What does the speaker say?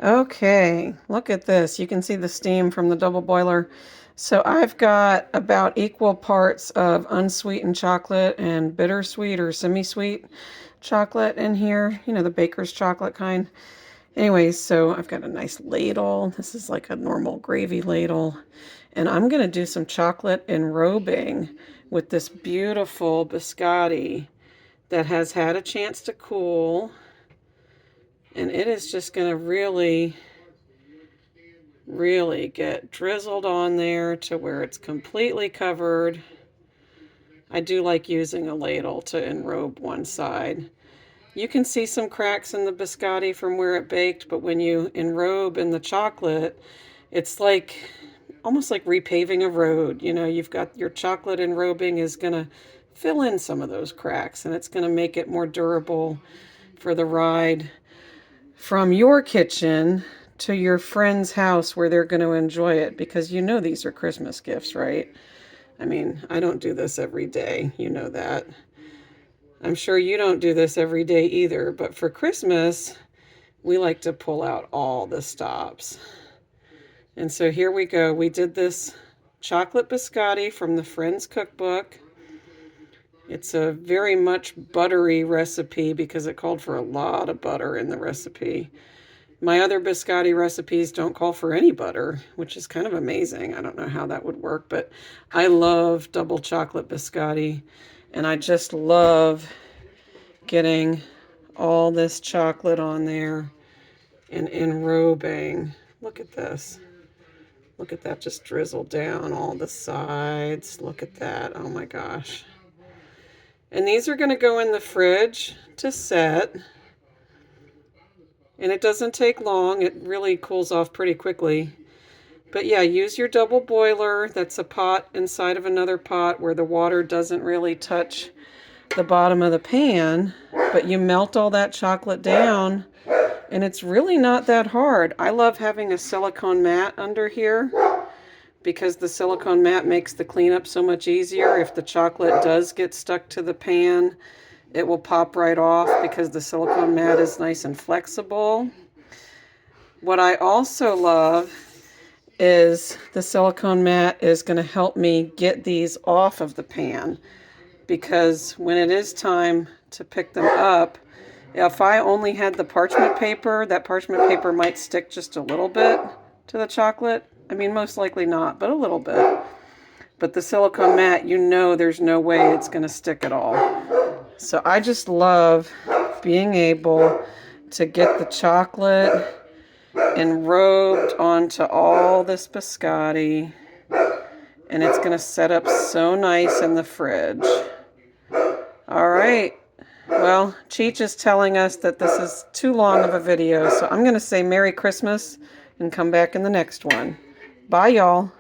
Okay, look at this. You can see the steam from the double boiler. So I've got about equal parts of unsweetened chocolate and bittersweet or semi-sweet chocolate in here. You know, the baker's chocolate kind. Anyways, so I've got a nice ladle. This is like a normal gravy ladle. And I'm going to do some chocolate enrobing with this beautiful biscotti that has had a chance to cool. And it is just going to really get drizzled on there to where it's completely covered. I do like using a ladle to enrobe one side. You can see some cracks in the biscotti from where it baked, but when you enrobe in the chocolate, it's like almost like repaving a road. You know, you've got your chocolate enrobing is going to fill in some of those cracks, and it's going to make it more durable for the ride from your kitchen to your friend's house where they're going to enjoy it, because you know these are Christmas gifts, right? I mean, I don't do this every day. You know that. I'm sure you don't do this every day either, but for Christmas, we like to pull out all the stops. And so here we go. We did this chocolate biscotti from the Friends cookbook. It's a very much buttery recipe because it called for a lot of butter in the recipe. My other biscotti recipes don't call for any butter, which is kind of amazing. I don't know how that would work, but I love double chocolate biscotti, and I just love getting all this chocolate on there and enrobing. Look at this. Look at that just drizzle down all the sides. Look at that. Oh my gosh. And these are going to go in the fridge to set. And it doesn't take long. It really cools off pretty quickly. But yeah, use your double boiler. That's a pot inside of another pot where the water doesn't really touch the bottom of the pan. But you melt all that chocolate down, and it's really not that hard. I love having a silicone mat under here because the silicone mat makes the cleanup so much easier. If the chocolate does get stuck to the pan, it will pop right off because the silicone mat is nice and flexible. What I also love is the silicone mat is going to help me get these off of the pan, because when it is time to pick them up, if I only had the parchment paper, that parchment paper might stick just a little bit to the chocolate. I mean, most likely not, but a little bit. But the silicone mat, you know there's no way it's going to stick at all. So I just love being able to get the chocolate enrobed onto all this biscotti, and it's going to set up so nice in the fridge. All right. Well, Cheech is telling us that this is too long of a video, so I'm going to say Merry Christmas and come back in the next one. Bye, y'all.